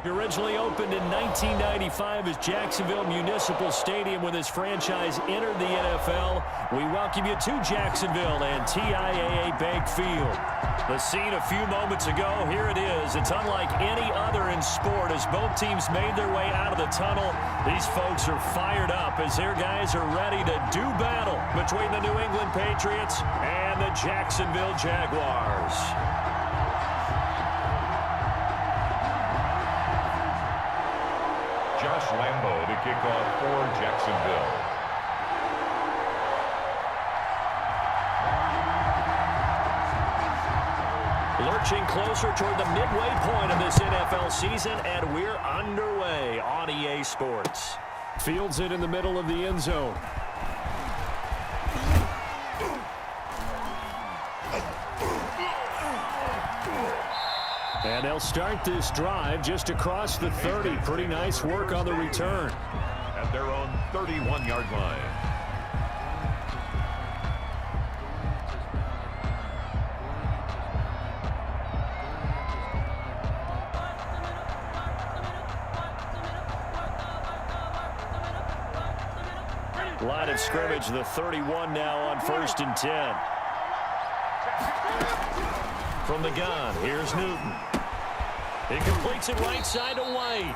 Originally opened in 1995 as Jacksonville Municipal Stadium when this franchise entered the NFL. We welcome you to Jacksonville and TIAA Bank Field. The scene a few moments ago, here it is. It's unlike any other in sport as both teams made their way out of the tunnel. These folks are fired up as their guys are ready to do battle between the New England Patriots and the Jacksonville Jaguars. Josh Lambo to kick off for Jacksonville. Lurching closer toward the midway point of this NFL season, and we're underway on EA Sports. Fields it in the middle of the end zone. And they'll start this drive just across the 30. Pretty nice work on the return. At their own 31-yard line. Line of scrimmage, the 31 now on 1st and 10. From the gun, here's Newton. He completes it right side to White.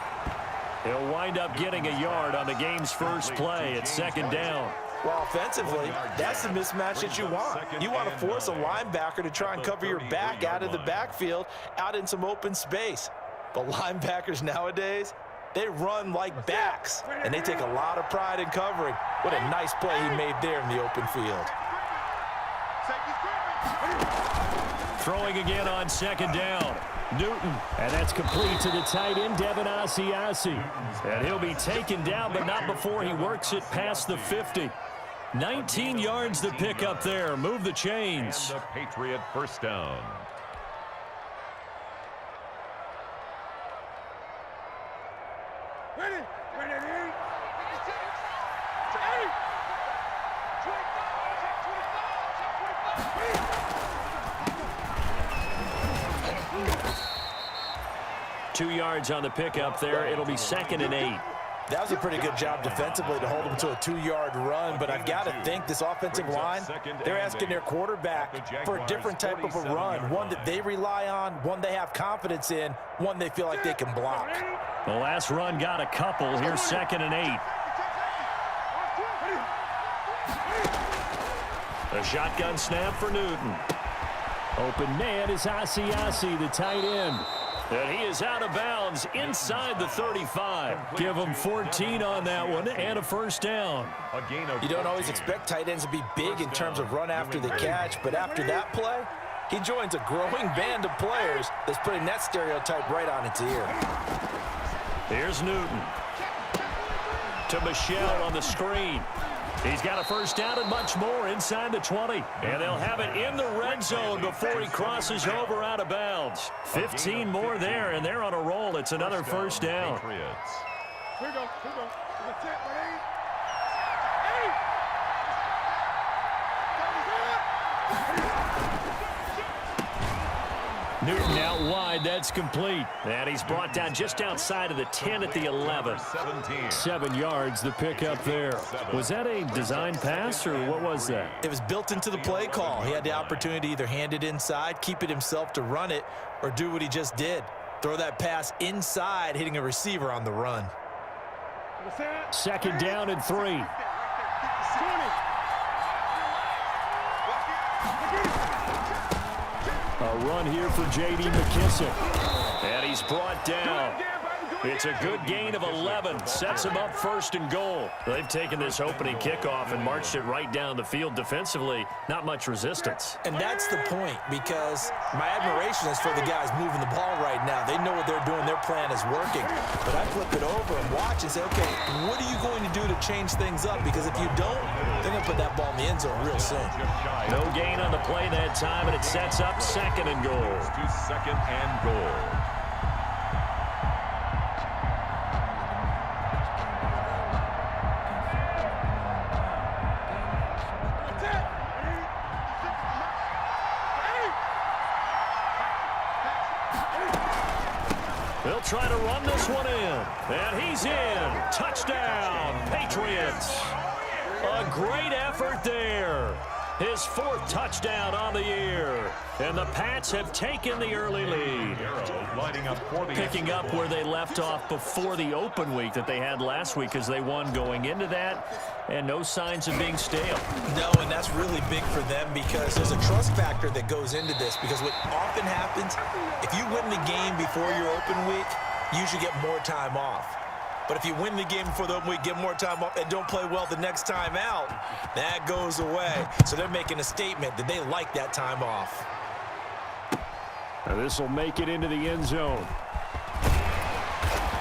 He'll wind up getting a yard on the game's first play at 2nd down. Well, offensively, that's the mismatch that you want. You want to force a linebacker to try and cover your back out of the backfield, out in some open space. But linebackers nowadays, they run like backs, and they take a lot of pride in covering. What a nice play he made there in the open field. Throwing again on 2nd down. Newton, and that's complete to the tight end, Devin Asiasi. And he'll be taken down, but not before he works it past the 50. 19 yards to pick up there. Move the chains. And the Patriot first down. Ready? 2 yards on the pickup there. It'll be 2nd and 8. That was a pretty good job defensively to hold him to a 2-yard run, but I've got to think this offensive line, they're asking their quarterback for a different type of a run, one that they rely on, one they have confidence in, one they feel like they can block. The last run got a couple. Here's 2nd and 8. A shotgun snap for Newton. Open man is Asiasi, the tight end. And he is out of bounds inside the 35. Give him 14 on that one and a first down. You don't always expect tight ends to be big in terms of run after the catch, but after that play, he joins a growing band of players that's putting that stereotype right on its ear. Here's Newton. To Michelle on the screen. He's got a first down and much more inside the 20. And they'll have it in the red zone before he crosses over out of bounds. 15 more there, and they're on a roll. It's another first down. Here we go. Newton out wide. That's complete. And he's brought down just outside of the 10 at the 11. 7 yards the pick up there. Was that a design pass, or what was that? It was built into the play call. He had the opportunity to either hand it inside, keep it himself to run it, or do what he just did. Throw that pass inside, hitting a receiver on the run. 2nd down and 3. A run here for J.D. McKissick. And he's brought down. It's a good gain of 11. Sets him up 1st and goal. They've taken this opening kickoff and marched it right down the field defensively. Not much resistance. And that's the point, because my admiration is for the guys moving the ball right now. They know what they're doing. Their plan is working. But I flip it over and watch and say, okay, what are you going to do to change things up? Because if you don't, they're going to put that ball in the end zone real soon. No gain on the play that time, and it sets up 2nd and goal. To 2nd and goal. try to run this one in. And he's in. Touchdown, Patriots. A great effort there. His 4th touchdown on the year. And the Pats have taken the early lead. Picking up where they left off before the open week that they had last week as they won going into that. And no signs of being stale. No, and that's really big for them because there's a trust factor that goes into this. Because what often happens, if you win the game before your open week, you usually get more time off. But if you win the game before the open week, get more time off, and don't play well the next time out, that goes away. So they're making a statement that they like that time off. Now this will make it into the end zone.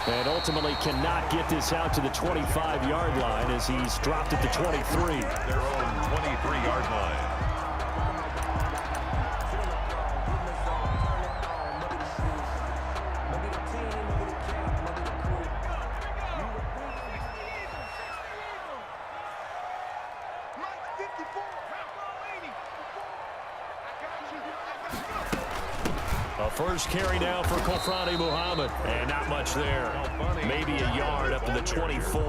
And ultimately cannot get this out to the 25-yard line as he's dropped at the 23. Their own 23-yard line. First carry now for Kofrani Muhammad. And not much there. Maybe a yard up to the 24.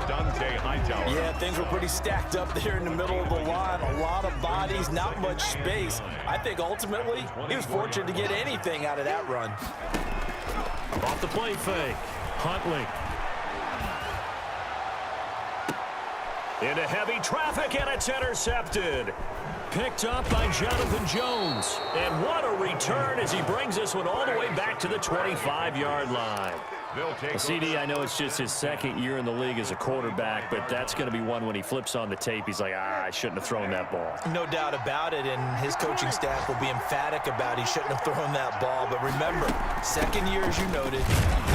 Dante Hightower. Yeah, things were pretty stacked up there in the middle of the line. A lot of bodies, not much space. I think ultimately he was fortunate to get anything out of that run. Off the play fake. Huntley. Into heavy traffic, and it's intercepted. Picked up by Jonathan Jones. And what a return as he brings this one all the way back to the 25-yard line. CD, I know it's just his 2nd year in the league as a quarterback, but that's going to be one when he flips on the tape. He's like, I shouldn't have thrown that ball. No doubt about it, and his coaching staff will be emphatic about he shouldn't have thrown that ball. But remember, 2nd year, as you noted,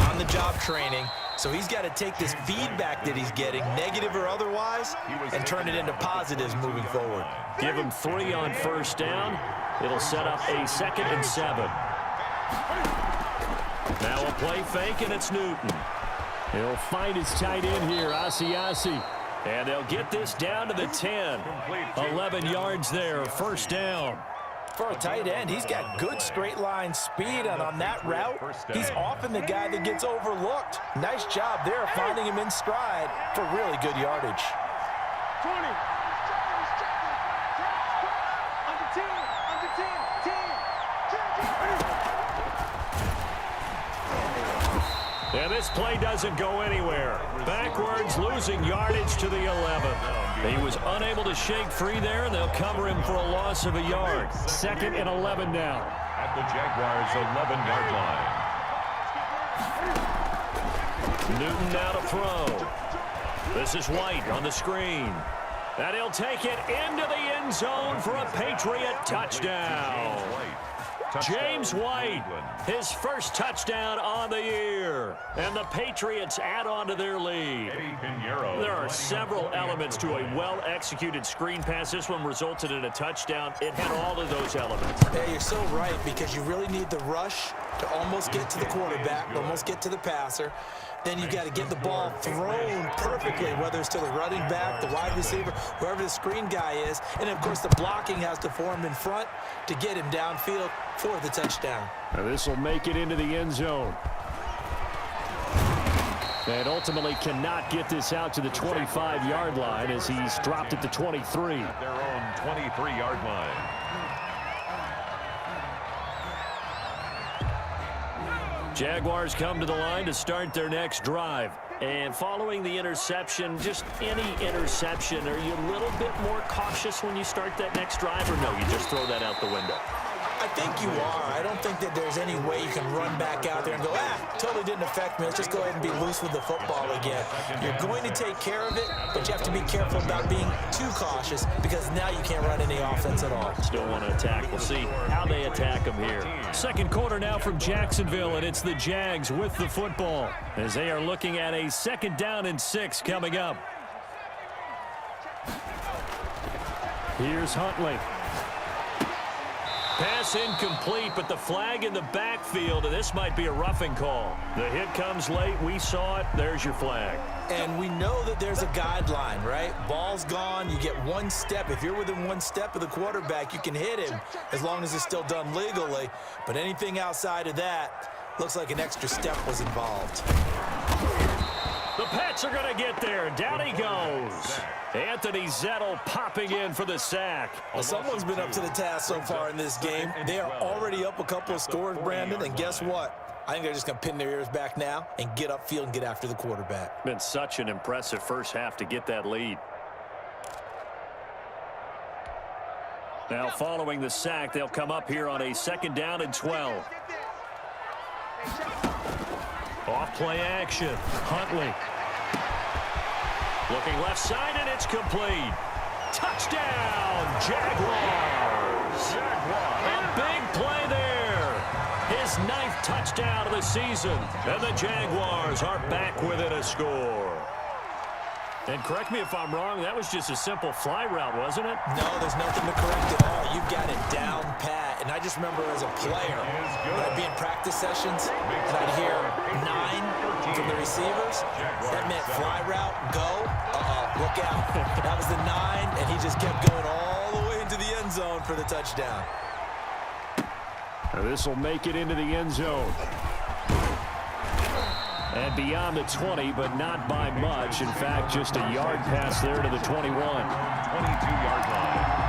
on-the-job training. So he's got to take this feedback that he's getting, negative or otherwise, and turn it into positives moving forward. Give him 3 on first down. It'll set up a 2nd and 7. Now a play fake, and it's Newton. He'll find his tight end here, Asiasi. And they'll get this down to the 10. 11 yards there, first down. For a tight end, he's got good straight line speed, and on that route, he's often the guy that gets overlooked. Nice job there finding him in stride for really good yardage. 20. Under 10. Under 10. 10. And this play doesn't go anywhere. Backwards, losing yardage to the 11. He was unable to shake free there, and they'll cover him for a loss of a yard. 2nd and 11 now. At the Jaguars' 11-yard line. Newton now to throw. This is White on the screen. And he'll take it into the end zone for a Patriot touchdown. James White, his first touchdown on the year. And the Patriots add on to their lead. There are several elements to a well-executed screen pass. This one resulted in a touchdown. It had all of those elements. Yeah, you're so right, because you really need the rush to almost get to the quarterback, almost get to the passer. Then you got to get the ball thrown perfectly, whether it's to the running back, the wide receiver, whoever the screen guy is. And, of course, the blocking has to form in front to get him downfield for the touchdown. Now this will make it into the end zone. And ultimately cannot get this out to the 25-yard line as he's dropped at the 23. Their own 23-yard line. Jaguars come to the line to start their next drive. And following the interception, just any interception, are you a little bit more cautious when you start that next drive, or no, you just throw that out the window? I think you are. I don't think that there's any way you can run back out there and go, totally didn't affect me. Let's just go ahead and be loose with the football again. You're going to take care of it, but you have to be careful about being too cautious because now you can't run any offense at all. Still want to attack. We'll see how they attack them here. Second quarter now from Jacksonville, and it's the Jags with the football as they are looking at a 2nd down and 6 coming up. Here's Huntley. Pass incomplete, but the flag in the backfield, and this might be a roughing call. The hit comes late. We saw it. There's your flag. And we know that there's a guideline, right? Ball's gone. You get 1 step. If you're within 1 step of the quarterback, you can hit him as long as it's still done legally. But anything outside of that, Looks like an extra step was involved. The Pats are going to get there. Down he goes. Anthony Zettel popping in for the sack. Well, someone's been up to the task so far in this game. They are already up a couple of scores, Brandon, and guess what? I think they're just going to pin their ears back now and get upfield and get after the quarterback. Been such an impressive first half to get that lead. Now following the sack, they'll come up here on a 2nd down and 12. Off play action. Huntley. Looking left side, and it's complete. Touchdown, Jaguars. A big play there. His 9th touchdown of the season. And the Jaguars are back within a score. And correct me if I'm wrong, that was just a simple fly route, wasn't it? No, there's nothing to correct at all. You've got it down pat. And I just remember as a player, when I'd be in practice sessions, and I'd hear 9 from the receivers. That meant fly route, go. Look out. That was the 9, and he just kept going all the way into the end zone for the touchdown. This will make it into the end zone. And beyond the 20, but not by much. In fact, just a yard pass there to the 21. 22-yard line.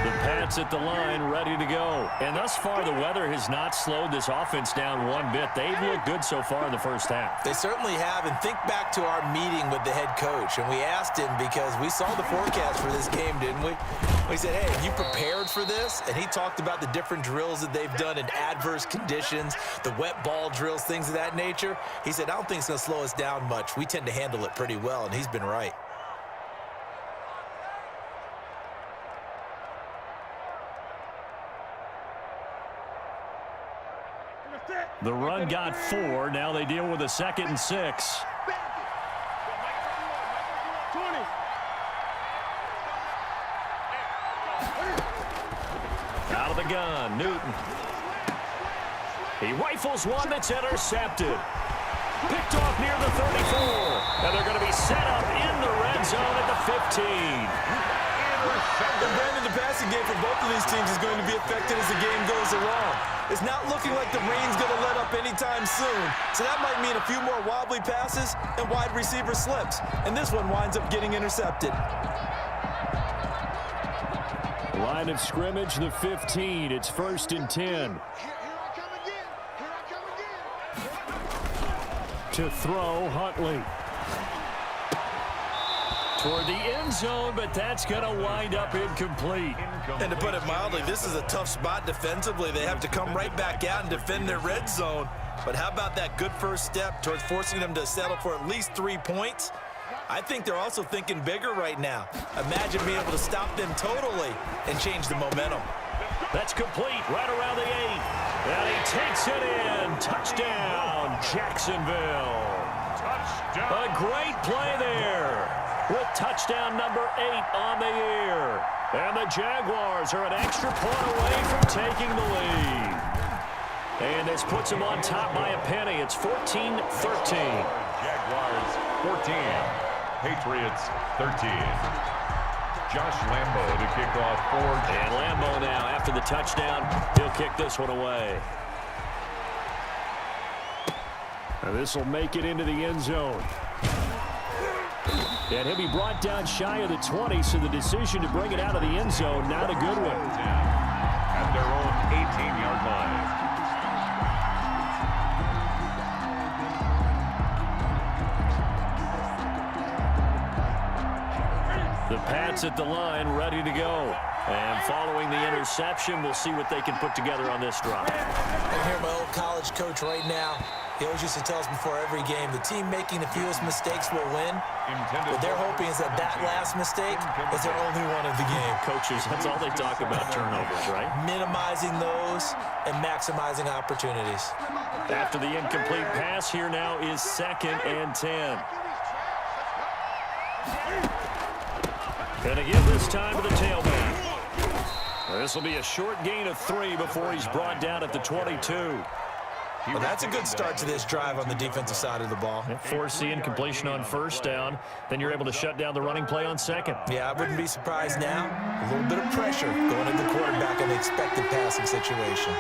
The Pats at the line, ready to go. And thus far, the weather has not slowed this offense down one bit. They've looked good so far in the first half. They certainly have. And think back to our meeting with the head coach. And we asked him because we saw the forecast for this game, didn't we? We said, hey, have you prepared for this? And he talked about the different drills that they've done in adverse conditions, the wet ball drills, things of that nature. He said, I don't think it's going to slow us down much. We tend to handle it pretty well, and he's been right. The run got 4. Now they deal with a 2nd and 6. 20. Out of the gun, Newton. He rifles one that's intercepted. Picked off near the 34. And they're going to be set up in the red zone at the 15. And Brandon, the passing game for both of these teams is going to be affected as the game goes along. It's not looking like the rain's going to let up anytime soon. So that might mean a few more wobbly passes and wide receiver slips. And this one winds up getting intercepted. Line of scrimmage, the 15. It's 1st and 10. Here I come again. Here I come again. To throw, Huntley. Toward the end zone, but that's going to wind up incomplete. And to put it mildly, this is a tough spot defensively. They have to come right back out and defend their red zone. But how about that good first step towards forcing them to settle for at least 3 points? I think they're also thinking bigger right now. Imagine being able to stop them totally and change the momentum. That's complete right around the 8. And he takes it in. Touchdown, Jacksonville. Touchdown. A great play there with touchdown number 8 on the year. And the Jaguars are an extra point away from taking the lead. And this puts them on top by a penny. It's 14-13. Jaguars 14. Patriots 13. Josh Lambo to kick off for. And Lambo now, after the touchdown, he'll kick this one away. And this will make it into the end zone. And he'll be brought down shy of the 20, so the decision to bring it out of the end zone, not a good one. At their own 18-yard line. The Pats at the line, ready to go. And following the interception, we'll see what they can put together on this drive. I hear my old college coach right now. He always used to tell us before every game, the team making the fewest mistakes will win. What they're hoping is that that last mistake is their only one of the game. Coaches, that's all they talk about, turnovers, right? Minimizing those and maximizing opportunities. After the incomplete pass, here now is 2nd and 10. And again this time to the tailback. This will be a short gain of 3 before he's brought down at the 22. Well, that's a good start to this drive on the defensive side of the ball. Force the incompletion on first down. Then you're able to shut down the running play on second. Yeah, I wouldn't be surprised now. A little bit of pressure going into the quarterback in the expected passing situation.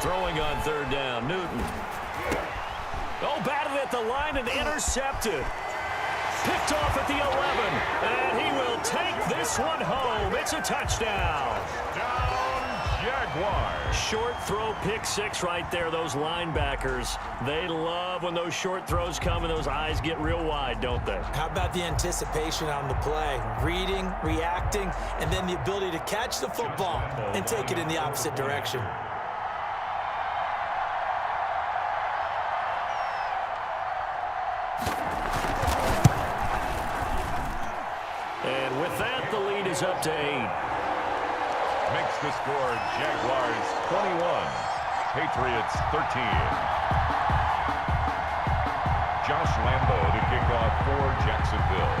Throwing on third down, Newton. Oh, batted at the line and intercepted. Picked off at the 11, and he will take this one home. It's a touchdown. Jaguars. Short throw, pick six right there. Those linebackers, they love when those short throws come and those eyes get real wide, don't they? How about the anticipation on the play? Reading, reacting, and then the ability to catch the football and take it in the opposite direction. And with that, the lead is up to 8. Makes the score Jaguars 21, Patriots 13. Josh Lambo to kick off for Jacksonville.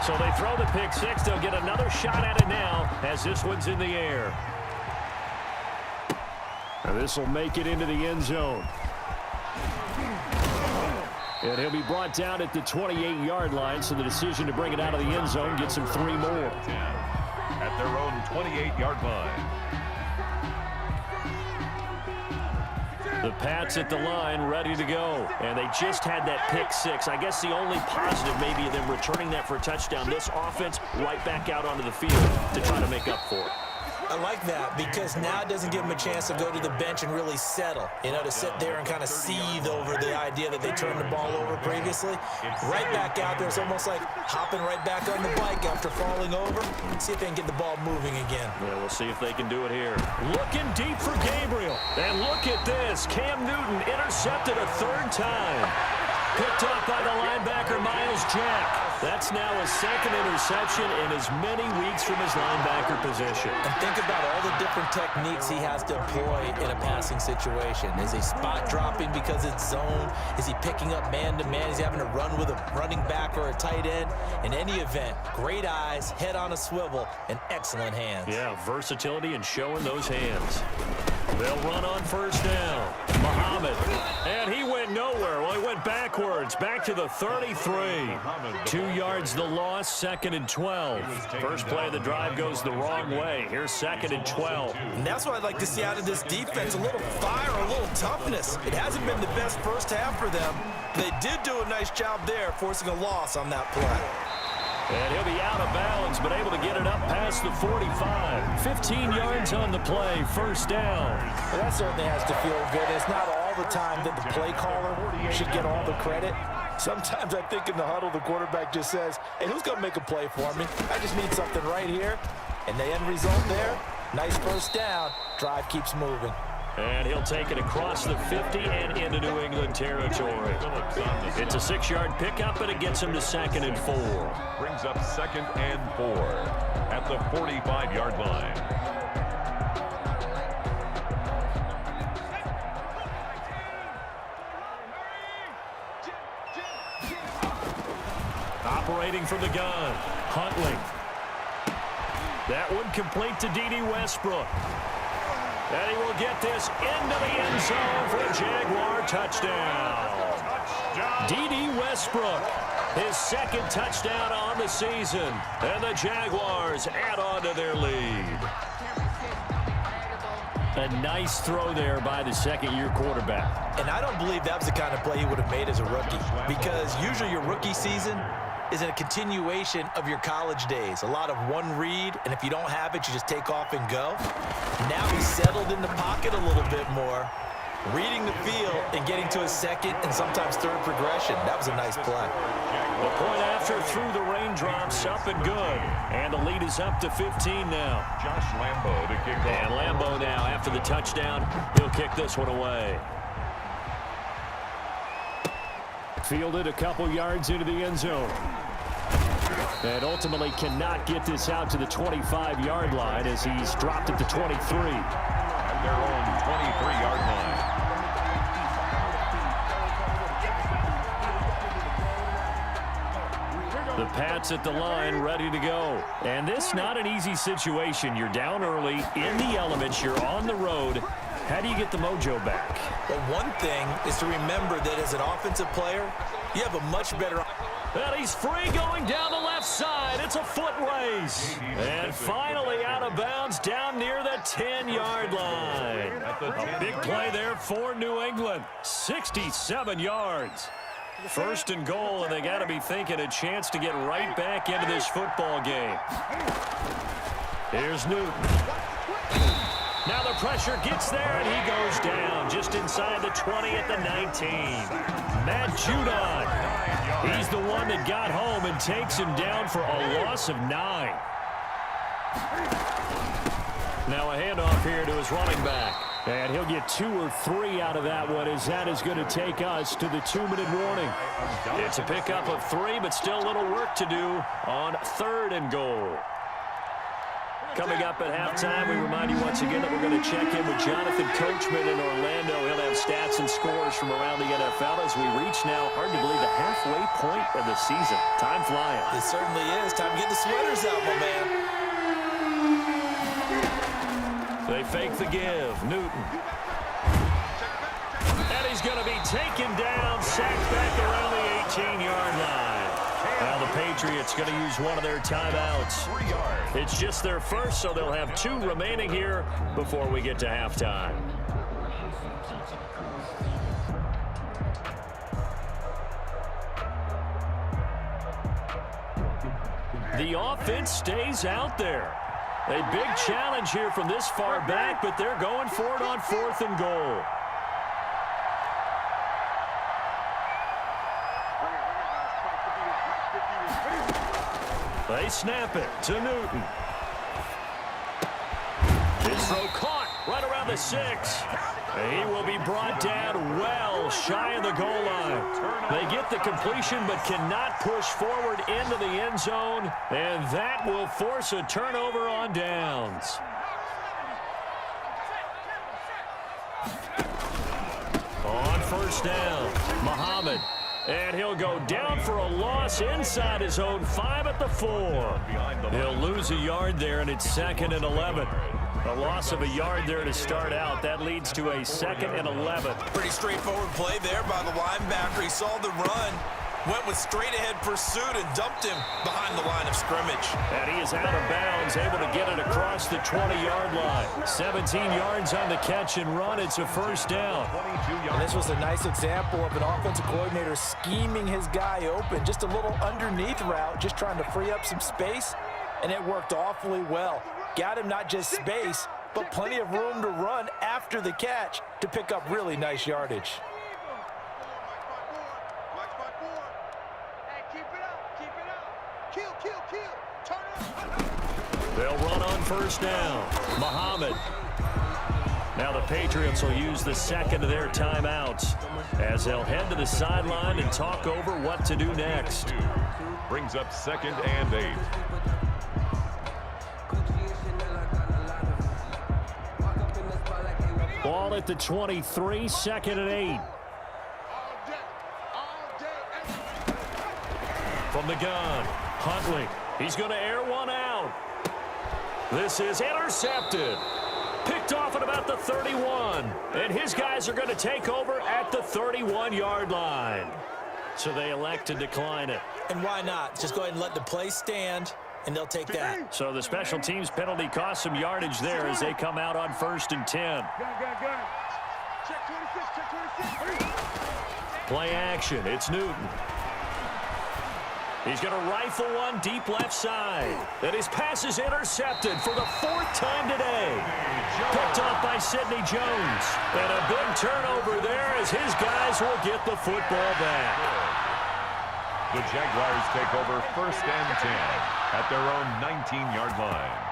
So they throw the pick six. They'll get another shot at it now as this one's in the air. And this will make it into the end zone. And he'll be brought down at the 28-yard line, so the decision to bring it out of the end zone gets him 3 more. At their own 28-yard line. The Pats at the line, ready to go. And they just had that pick six. I guess the only positive maybe of them returning that for a touchdown. This offense right back out onto the field to try to make up for it. I like that because now it doesn't give them a chance to go to the bench and really settle, you know, to sit there and kind of seethe over the idea that they turned the ball over previously. Right back out there, it's almost like hopping right back on the bike after falling over. See if they can get the ball moving again. Yeah, we'll see if they can do it here. Looking deep for Gabriel. And look at this. Cam Newton intercepted a 3rd time. Picked off by the linebacker, Miles Jack. That's now his 2nd interception in as many weeks from his linebacker position. And think about all the different techniques he has to employ in a passing situation. Is he spot dropping because it's zone? Is he picking up man-to-man? Is he having to run with a running back or a tight end? In any event, great eyes, head on a swivel, and excellent hands. Yeah, versatility and showing those hands. They'll run on first down. Muhammad. And he went nowhere. Well, he went backwards. Back to the 33. 2 yards the loss, 2nd and 12. First play of the drive goes the wrong way. Here's 2nd and 12. And that's what I'd like to see out of this defense. A little fire, a little toughness. It hasn't been the best first half for them. They did do a nice job there, forcing a loss on that play. And he'll be out of bounds, but able to get it up past the 45. 15 yards on the play, first down. Well, that certainly has to feel good. It's not all the time that the play caller should get all the credit. Sometimes I think in the huddle, the quarterback just says, hey, who's going to make a play for me? I just need something right here. And the end result there, nice first down. Drive keeps moving. And he'll take it across the 50 and into New England territory. It's a 6-yard pickup, and it gets him to 2nd and 4. Brings up 2nd and 4 at the 45-yard line. Operating from the gun, Huntley. That one complete to D.D. Westbrook. And he will get this into the end zone for a Jaguar touchdown. D.D. Westbrook, his 2nd touchdown on the season. And the Jaguars add on to their lead. A nice throw there by the 2nd-year quarterback. And I don't believe that was the kind of play he would have made as a rookie, because usually your rookie season is a continuation of your college days. A lot of one read, and if you don't have it, you just take off and go. Now he's settled in the pocket a little bit more, reading the field and getting to his 2nd and sometimes 3rd progression. That was a nice play. The point after through the raindrops, up and good. And the lead is up to 15 now. Josh Lambo to kick off. And Lambo now, after the touchdown, he'll kick this one away. Fielded a couple yards into the end zone. And ultimately cannot get this out to the 25-yard line as he's dropped at the 23. At their own 23-yard line. The Pats at the line, ready to go. And this not an easy situation. You're down early, in the elements, you're on the road, How do you get the mojo back? Well, one thing is to remember that as an offensive player, you have a much better... And he's free going down the left side. It's a foot race. And finally out of bounds down near the 10-yard line. Big play there for New England. 67 yards. First and goal, and they got to be thinking a chance to get right back into this football game. Here's Newton. Now the pressure gets there, and he goes down just inside the 20 at the 19. Matt Judon. He's the one that got home and takes him down for a loss of 9. Now a handoff here to his running back. And he'll get 2 or 3 out of that one, as that is going to take us to the 2-minute warning. It's a pickup of 3, but still a little work to do on 3rd and goal. Coming up at halftime, we remind you once again that we're going to check in with Jonathan Coachman in Orlando. He'll have stats and scores from around the NFL as we reach now, hard to believe, the halfway point of the season. Time flying. It certainly is. Time to get the sweaters out, my man. They fake the give. Newton. And he's going to be taken down, sacked back around the 18-yard line. Now the Patriots going to use one of their timeouts. It's just their first, so they'll have 2 remaining here before we get to halftime. The offense stays out there. A big challenge here from this far back, but they're going for it on 4th and goal. They snap it to Newton. His throw caught right around the 6. He will be brought down well shy of the goal line. They get the completion but cannot push forward into the end zone, and that will force a turnover on downs. On 1st down, Muhammad. And he'll go down for a loss inside his own 5 at the 4. He'll lose a yard there, and it's 2nd and 11. A loss of a yard there to start out. That leads to a 2nd and 11. Pretty straightforward play there by the linebacker. He saw the run, went with straight-ahead pursuit, and dumped him behind the line of scrimmage. And he is out of bounds, able to get it across the 20-yard line. 17 yards on the catch and run. It's a 1st down. And this was a nice example of an offensive coordinator scheming his guy open. Just a little underneath route, just trying to free up some space, and it worked awfully well. Got him not just space, but plenty of room to run after the catch to pick up really nice yardage. They'll run on 1st down. Muhammad. Now the Patriots will use the 2nd of their timeouts as they'll head to the sideline and talk over what to do next. Brings up 2nd and 8. Ball at the 23, 2nd and 8. From the gun, Huntley. He's going to air one out. This is intercepted. Picked off at about the 31. And his guys are going to take over at the 31-yard line. So they elect to decline it. And why not? Just go ahead and let the play stand, and they'll take that. So the special teams penalty cost some yardage there as they come out on 1st and 10. Play action. It's Newton. He's going to rifle one deep left side. And his pass is intercepted for the 4th time today. Picked off by Sidney Jones. And a big turnover there as his guys will get the football back. The Jaguars take over 1st and 10 at their own 19-yard line.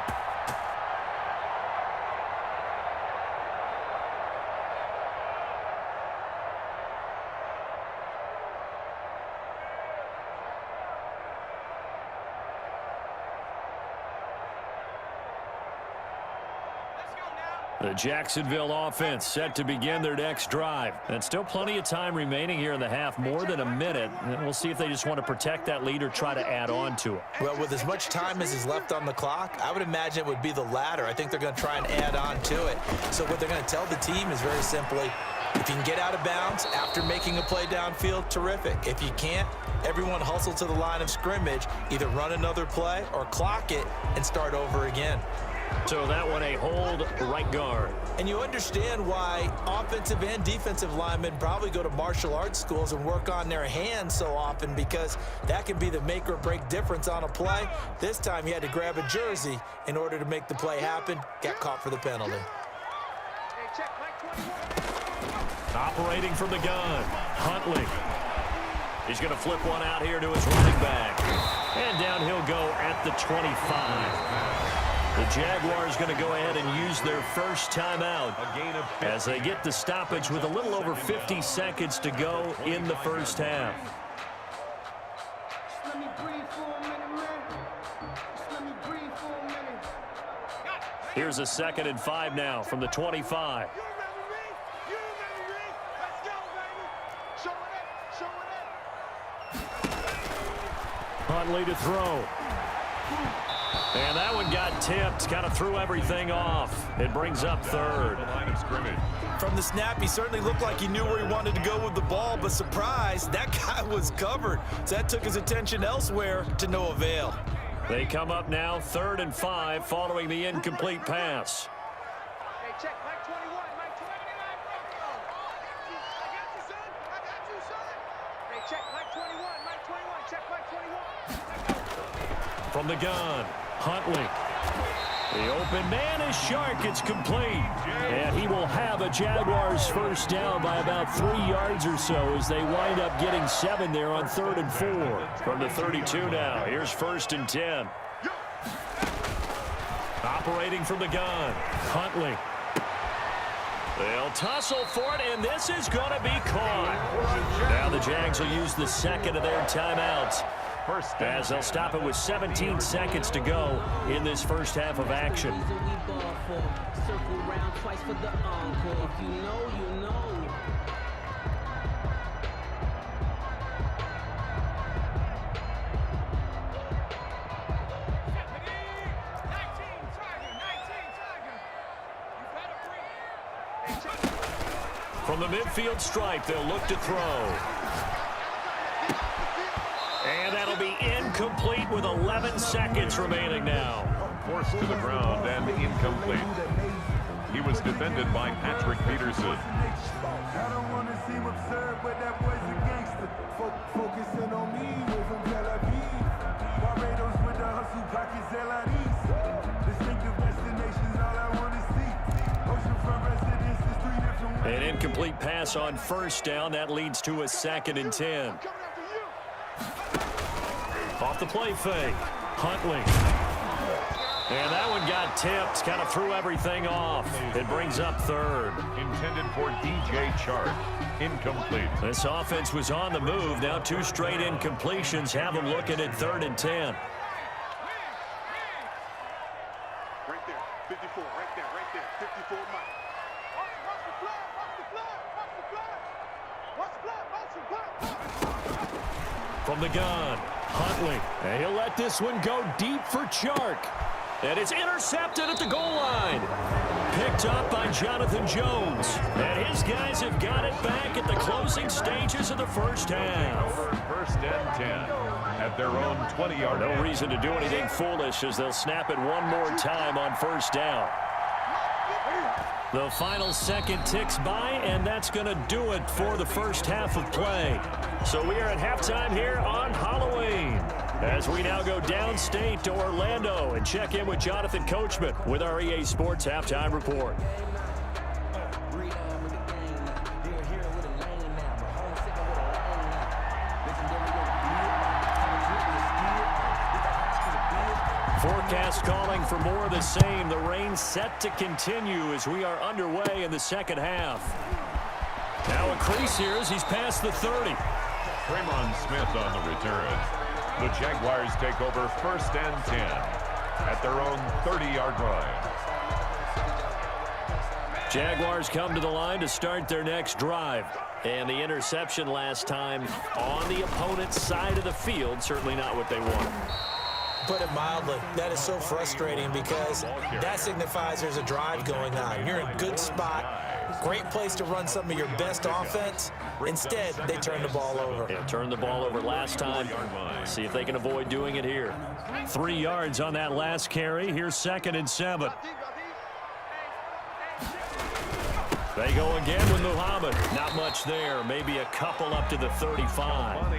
The Jacksonville offense set to begin their next drive. And still plenty of time remaining here in the half, more than a minute. And we'll see if they just want to protect that lead or try to add on to it. Well, with as much time as is left on the clock, I would imagine it would be the latter. I think they're going to try and add on to it. So what they're going to tell the team is very simply, if you can get out of bounds after making a play downfield, terrific. If you can't, everyone hustle to the line of scrimmage, either run another play or clock it and start over again. So that one a hold right guard. And you understand why offensive and defensive linemen probably go to martial arts schools and work on their hands so often, because that can be the make or break difference on a play. This time he had to grab a jersey in order to make the play happen. Got caught for the penalty. Operating from the gun, Huntley. He's going to flip one out here to his running back. And down he'll go at the 25. The Jaguars going to go ahead and use their first timeout as they get the stoppage with a little over 50 seconds to go in the first half. Here's a 2nd and 5 now from the 25. Huntley to throw. And that one got tipped, kind of threw everything off. It brings up 3rd. From the snap, he certainly looked like he knew where he wanted to go with the ball, but surprise, that guy was covered. So that took his attention elsewhere to no avail. They come up now 3rd and 5 following the incomplete pass. Hey, check, Mike 21, Mike 21. I got you, son. I got you, son. Hey, check, Mike 21, Mike 21. Check, Mike 21. From the gun, Huntley. The open man is Shark. It's complete. And he will have a Jaguars first down by about 3 yards or so as they wind up getting 7 there on 3rd and 4. From the 32 now, here's 1st and 10. Operating from the gun, Huntley. They'll tussle for it, and this is going to be caught. Now the Jags will use the 2nd of their timeouts, as they'll stop it with 17 seconds to go in this first half of action. From the midfield stripe, they'll look to throw. And that'll be incomplete with 11 seconds remaining now. Forced to the ground and incomplete. He was defended by Patrick Peterson. I don't want to seem absurd, but that boy's a gangster. Focusing on me, we're from Tel Aviv. Barbados with the hustle, pockets LIDs. Distinctive destinations, all I want to see. Oceanfront residences, 3 different ways. An incomplete pass on first down. That leads to a 2nd and 10. Off the play fake, Huntley. And that one got tipped, kind of threw everything off. It brings up 3rd. Intended for DJ Chark. Incomplete. This offense was on the move. Now 2 straight incompletions have them looking at 3rd and 10. Right there, 54, right there, 54 Mike. Watch the flag, watch the flag. From the gun, Huntley. And he'll let this one go deep for Chark. And it's intercepted at the goal line. Picked up by Jonathan Jones. And his guys have got it back at the closing stages of the first half. 1st and 10 at their own 20-yard line. No reason to do anything foolish as they'll snap it one more time on first down. The final second ticks by, and that's going to do it for the first half of play. So we are at halftime here on Halloween, as we now go downstate to Orlando and check in with Jonathan Coachman with our EA Sports Halftime Report. Forecast calling for more of the same. The rain set to continue as we are underway in the second half. Now a crease here as he's past the 30. Tremon Smith on the return. The Jaguars take over 1st and 10 at their own 30-yard line. Jaguars come to the line to start their next drive. And the interception last time on the opponent's side of the field, certainly not what they wanted. Put it mildly, that is so frustrating because that signifies there's a drive going on. You're in a good spot, great place to run some of your best offense. Instead, they turn the ball over. Yeah, turned the ball over last time. See if they can avoid doing it here. 3 yards on that last carry. Here's 2nd and 7. They go again with Muhammad. Not much there. Maybe a couple up to the 35.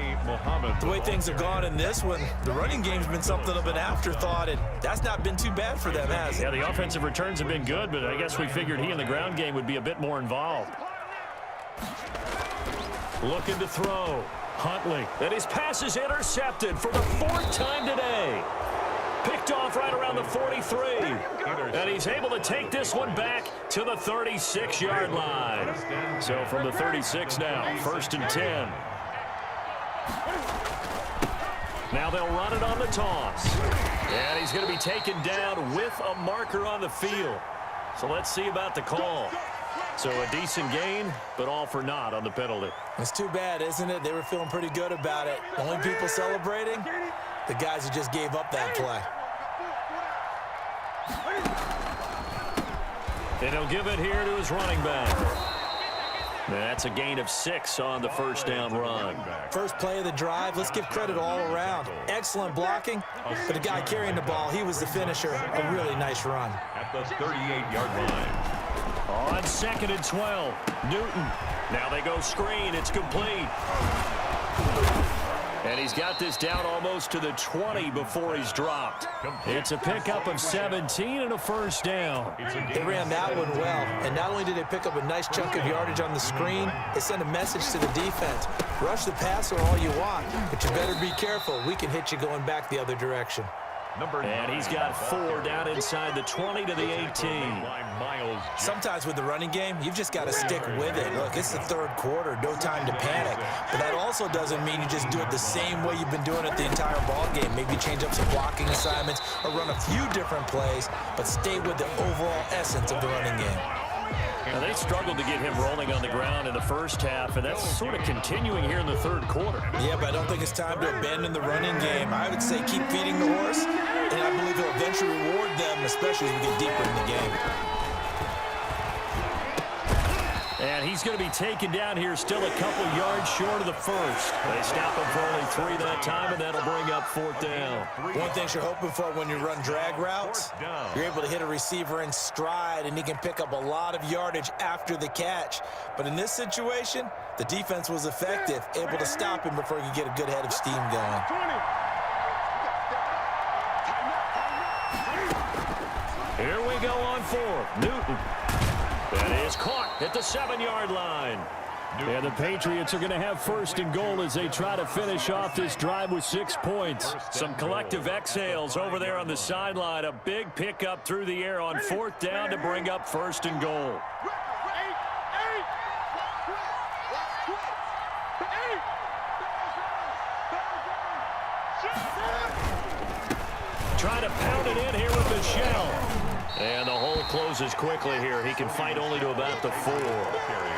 The way things have gone in this one, the running game's been something of an afterthought, and that's not been too bad for them, has it? Yeah, the offensive returns have been good, but I guess we figured he in the ground game would be a bit more involved. Looking to throw. Huntley. And his pass is intercepted for the 4th time today. Picked off right around the 43. And he's able to take this one back to the 36-yard line. So from the 36 now, 1st and 10. Now they'll run it on the toss. And he's going to be taken down with a marker on the field. So let's see about the call. So a decent gain, but all for naught on the penalty. It's too bad, isn't it? They were feeling pretty good about it. Only people celebrating, the guys who just gave up that play. And he'll give it here to his running back. That's a gain of 6 on the 1st down run. First play of the drive, let's give credit all around. Excellent blocking, but the guy carrying the ball, he was the finisher. A really nice run. At the 38-yard line. On 2nd and 12, Newton. Now they go screen. It's complete. And he's got this down almost to the 20 before he's dropped. It's a pickup of 17 and a 1st down. They ran that one well, and not only did they pick up a nice chunk of yardage on the screen, they sent a message to the defense. Rush the passer all you want, but you better be careful. We can hit you going back the other direction. And he's got 4 down inside the 20 to the 18. Sometimes with the running game, you've just got to stick with it. Look, it's the 3rd quarter, no time to panic. But that also doesn't mean you just do it the same way you've been doing it the entire ball game. Maybe change up some blocking assignments or run a few different plays, but stay with the overall essence of the running game. Now they struggled to get him rolling on the ground in the 1st half, and that's sort of continuing here in the 3rd quarter. Yeah, but I don't think it's time to abandon the running game. I would say keep feeding the horse, and I believe he'll eventually reward them, especially as we get deeper in the game. And he's going to be taken down here still a couple yards short of the 1st. They stop him for only 3 that time, and that'll bring up 4th down. One thing you're hoping for when you run drag routes, you're able to hit a receiver in stride, and he can pick up a lot of yardage after the catch. But in this situation, the defense was effective, able to stop him before he could get a good head of steam going. Here we go on 4th. Newton. That is caught at the 7-yard line. And the Patriots are going to have 1st and goal as they try to finish off this drive with 6 points. Some collective exhales over there on the sideline. A big pickup through the air on 4th down to bring up 1st and goal. Trying to pound it in here with Michelle. And the hole closes quickly here. He can fight only to about the 4.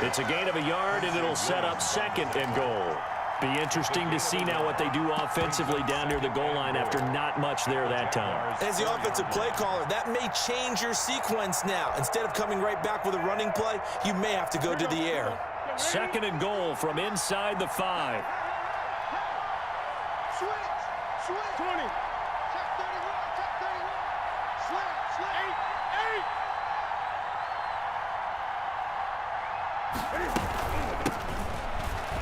It's a gain of a yard, and it'll set up 2nd and goal. Be interesting to see now what they do offensively down near the goal line after not much there that time. As the offensive play caller, that may change your sequence now. Instead of coming right back with a running play, you may have to go to the air. 2nd and goal from inside the 5. Switch. 20. Check 31. Switch. 8.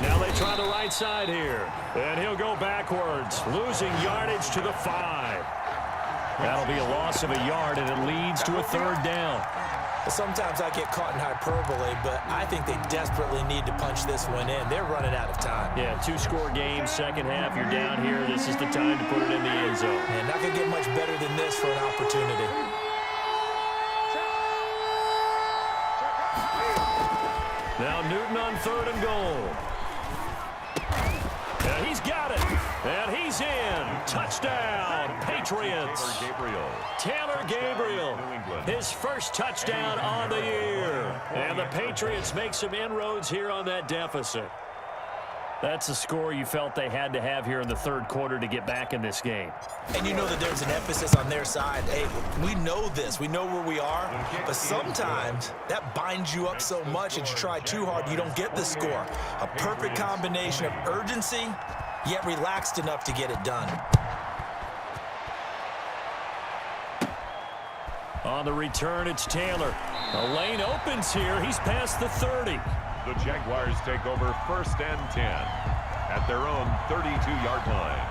Now they try the right side here. And he'll go backwards, losing yardage to the 5. That'll be a loss of a yard, and it leads to a 3rd down. Sometimes I get caught in hyperbole, but I think they desperately need to punch this one in. They're running out of time. Yeah, 2-score game, 2nd half. You're down here. This is the time to put it in the end zone. And not going to get much better than this for an opportunity. Now Newton on 3rd and goal. Yeah, he's got it. And he's in. Touchdown, Patriots. Taylor Gabriel, his first touchdown on the year. And the Patriots make some inroads here on that deficit. That's a score you felt they had to have here in the third quarter to get back in this game. And you know that there's an emphasis on their side. Hey, we know this. We know where we are. But sometimes that binds you up so much that you try too hard, you don't get the score. A perfect combination of urgency, yet relaxed enough to get it done. On the return, it's Taylor. The lane opens here. He's past the 30. The Jaguars take over 1st and 10 at their own 32-yard line.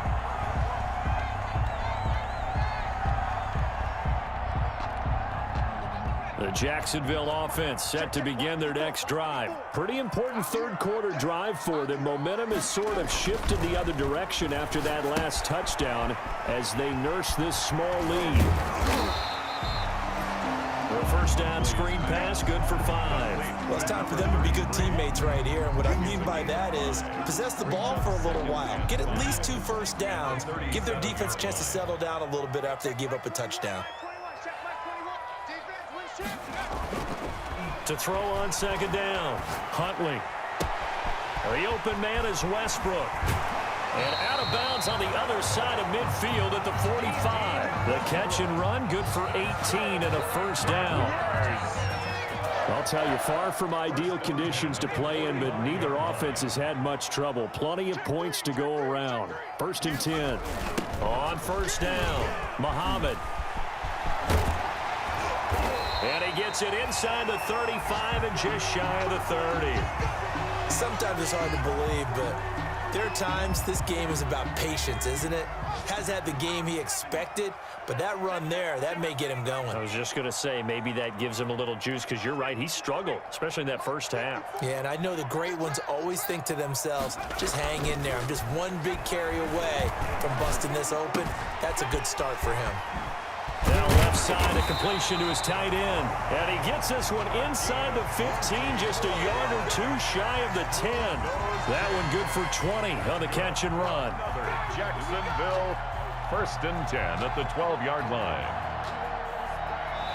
The Jacksonville offense set to begin their next drive. Pretty important third quarter drive for them. Momentum has sort of shifted the other direction after that last touchdown as they nurse this small lead. The first down screen pass, good for 5. Well, it's time for them to be good teammates right here. And what I mean by that is possess the ball for a little while. Get at least 2 first downs. Give their defense a chance to settle down a little bit after they give up a touchdown. To throw on second down, Huntley. The open man is Westbrook. And out of bounds on the other side of midfield at the 45. The catch and run, good for 18 and a first down. I'll tell you, far from ideal conditions to play in, but neither offense has had much trouble. Plenty of points to go around. 1st and 10. On first down, Muhammad. And he gets it inside the 35 and just shy of the 30. Sometimes it's hard to believe, but there are times this game is about patience, isn't it? Has had the game he expected, but that run there, that may get him going. I was just going to say, maybe that gives him a little juice because you're right, he struggled, especially in that first half. Yeah, and I know the great ones always think to themselves, just hang in there. I'm just one big carry away from busting this open. That's a good start for him. Now left side, a completion to his tight end. And he gets this one inside the 15, just a yard or 2 shy of the 10. That one good for 20 on the catch and run. Jacksonville, 1st and 10 at the 12-yard line.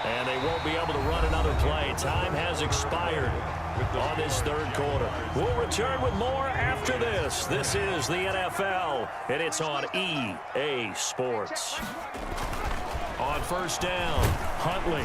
And they won't be able to run another play. Time has expired on this third quarter. We'll return with more after this. This is the NFL, and it's on EA Sports. On first down, Huntley.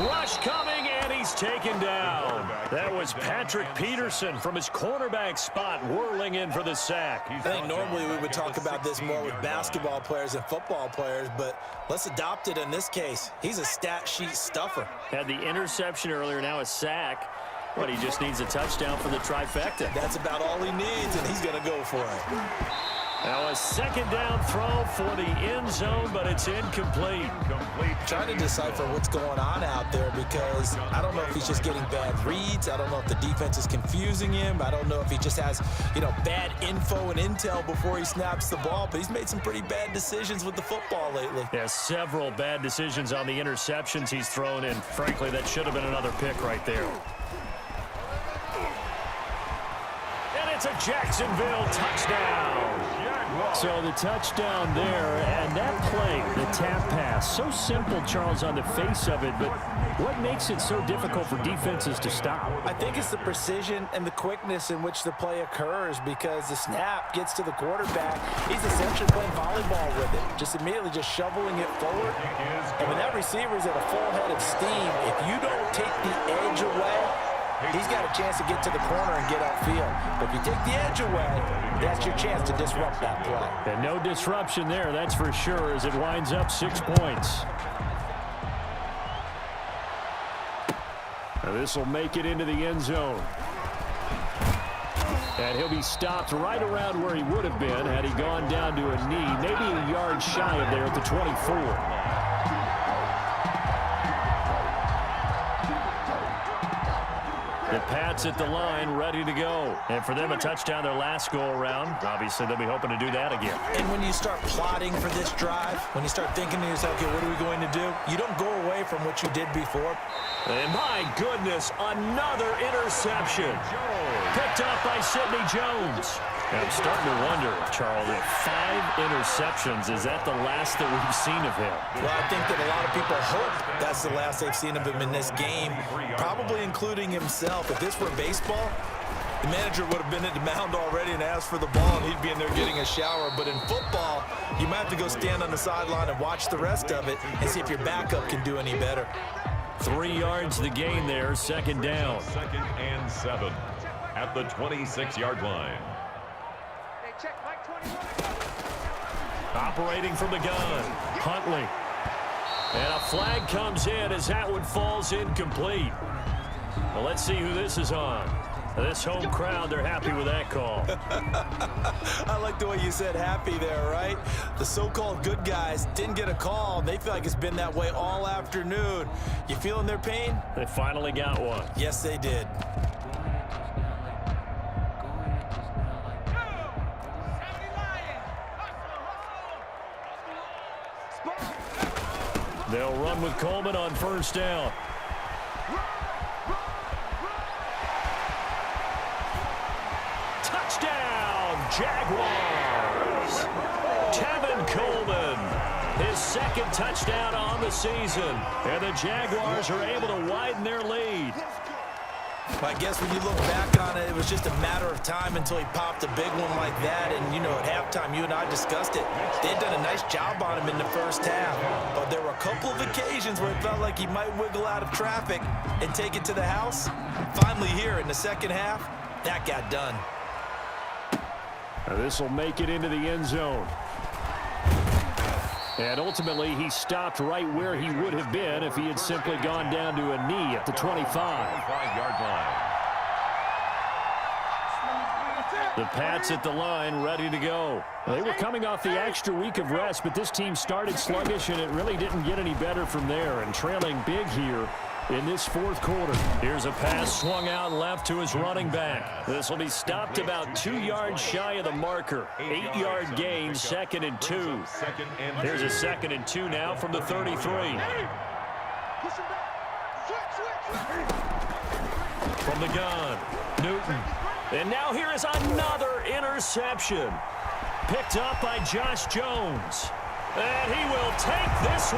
Rush coming, and he's taken down. That was Patrick Peterson from his cornerback spot whirling in for the sack. I think normally we would talk about this more with basketball players and football players, but let's adopt it in this case. He's a stat sheet stuffer. Had the interception earlier, now a sack. But he just needs a touchdown for the trifecta. That's about all he needs, and he's going to go for it. Now a second down throw for the end zone, but it's incomplete. Trying to decipher what's going on out there because I don't know if he's just getting bad reads. I don't know if the defense is confusing him. I don't know if he just has, bad info and intel before he snaps the ball. But he's made some pretty bad decisions with the football lately. Yeah, several bad decisions on the interceptions he's thrown in. Frankly, that should have been another pick right there. And it's a Jacksonville touchdown. So the touchdown there, and that play, the tap pass, so simple, Charles, on the face of it, but what makes it so difficult for defenses to stop? I think it's the precision and the quickness in which the play occurs because the snap gets to the quarterback. He's essentially playing volleyball with it, just immediately just shoveling it forward. And when that receiver's at a full head of steam, if you don't take the edge away, he's got a chance to get to the corner and get upfield. But if you take the edge away, that's your chance to disrupt that play. And no disruption there, that's for sure, as it winds up 6 points. Now this will make it into the end zone. And he'll be stopped right around where he would have been had he gone down to a knee, maybe a yard shy of there at the 24. The Pats at the line, ready to go. And for them, a touchdown their last go-around. Obviously, they'll be hoping to do that again. And when you start plotting for this drive, when you start thinking to yourself, okay, what are we going to do? You don't go away from what you did before. And my goodness, another interception. Picked up by Sidney Jones. And I'm starting to wonder, Charles, if 5 interceptions, is that the last that we've seen of him? Well, I think that a lot of people hope that's the last they've seen of him in this game, probably including himself. If this were baseball, the manager would have been at the mound already and asked for the ball, and he'd be in there getting a shower. But in football, you might have to go stand on the sideline and watch the rest of it and see if your backup can do any better. 3 yards to gain there, second down. 2nd and 7 at the 26-yard line. Check Mike 21. Operating from the gun, Huntley. And a flag comes in as that one falls incomplete. Well, let's see who this is on. This home crowd, they're happy with that call. I like the way you said happy there, right? The so-called good guys didn't get a call. They feel like it's been that way all afternoon. You feeling their pain? They finally got one. Yes, they did. They'll run with Coleman on first down. Touchdown, Jaguars! Tevin Coleman, his 2nd touchdown on the season. And the Jaguars are able to widen their lead. I guess when you look back on it, it was just a matter of time until he popped a big one like that. And, you know, at halftime, you and I discussed it. They had done a nice job on him in the first half. But there were a couple of occasions where it felt like he might wiggle out of traffic and take it to the house. Finally here in the second half, that got done. This will make it into the end zone. And ultimately, he stopped right where he would have been if he had simply gone down to a knee at the 25. 5-yard line. The Pats at the line, ready to go. They were coming off the extra week of rest, but this team started sluggish, and it really didn't get any better from there. And trailing big here in this 4th quarter. Here's a pass swung out left to his running back. This will be stopped about 2 yards shy of the marker. 8-yard gain, 2nd and 2. Here's a 2nd and 2 now from the 33. From the gun, Newton. And now here is another interception. Picked up by Josh Jones. And he will take this one.